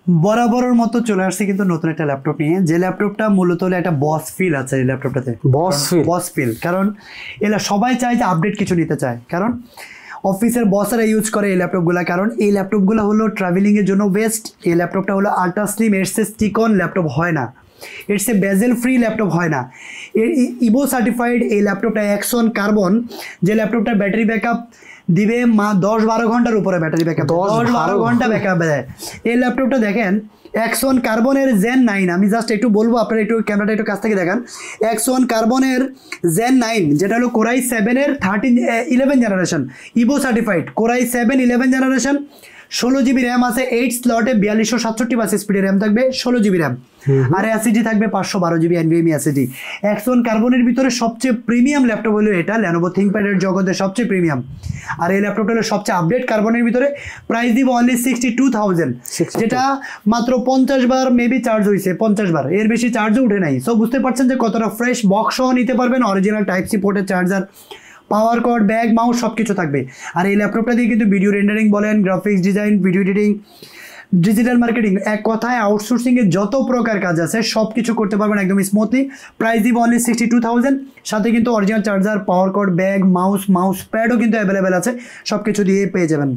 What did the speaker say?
বরাবরের মতো চলে আসছে কিন্তু নতুন একটা ল্যাপটপ নিয়ে, যে ল্যাপটপটা মূলত হলো একটা বস ফিল আছে এই ল্যাপটপটাতে। বস ফিল কারণ এরা সবাই চায় যে আপডেট কিছু নিতে চায়, কারণ অফিসের বসরা ইউজ করে এই ল্যাপটপগুলো, কারণ এই ল্যাপটপগুলো হলো ট্রাভেলিংয়ের জন্য বেস্ট। এই ল্যাপটপটা হলো আল্ট্রা স্লিম, এরসে স্টিকন ল্যাপটপ হয় না, এরসে বেজেল ফ্রি ল্যাপটপ হয় না, এর ইভো সার্টিফাইড এই ল্যাপটপটা অ্যাক্সন কার্বন, যে ল্যাপটপটা ব্যাটারি ব্যাকআপ দিবে 10-12 ঘন্টার উপরে ব্যাটারি ব্যাকআপ, 10-12 ঘন্টা ব্যাকআপ দেয় এই ল্যাপটপটা। দেখেন অ্যাক্সন কার্বনের জেন 9, আমি জাস্ট একটু বলবো, আপনারা একটু ক্যামেরাটা একটু কাছ থেকে দেখান। অ্যাক্সন কার্বনের জেন 9, যেটা হলো কোরাই 7-এর 11 generation, evo certified core i 7 11 generation, 16 GB RAM আছে, 8 স্লটে 4267 বাস স্পিডের র্যাম থাকবে, 16 জিবি র্যাম, আর এসএসডি থাকবে 512 জিবি এনভিএমই এসএসডি। অ্যাক্সন কার্বনের ভিতরে সবচেয়ে প্রিমিয়াম ল্যাপটপ হলো এটা, লেনোভো থিংকপ্যাডের জগতে সবচেয়ে প্রিমিয়াম। আর এই ল্যাপটপটা হলো সবচেয়ে আপডেট কার্বনের ভিতরে, প্রাইস দিব অনলি 62,000, যেটা মাত্র 50 বার মেবি চার্জ হয়েছে, 50 বার, এর বেশি চার্জও উঠে নাই। সো বুঝতে পারছেন যে কতটা ফ্রেশ, বক্স সহ নিতে পারবেন, অরিজিনাল টাইপ সি পোর্টের charger, power cord, bag, mouse সব কিছু থাকবে। আর এই ল্যাপটপটা দিয়ে কিন্তু ভিডিও রেন্ডারিং বলেন, graphics design, video editing, digital marketing, এক কথায় আউটসোর্সিংয়ের যত প্রকার কাজ আছে সব কিছু করতে পারবেন একদম স্মুথলি। প্রাইস দিব অনলি 62,000, সাথে কিন্তু original charger, power cord, bag, mouse প্যাডও কিন্তু অ্যাভেলেবেল আছে, সব কিছু দিয়ে পেয়ে যাবেন।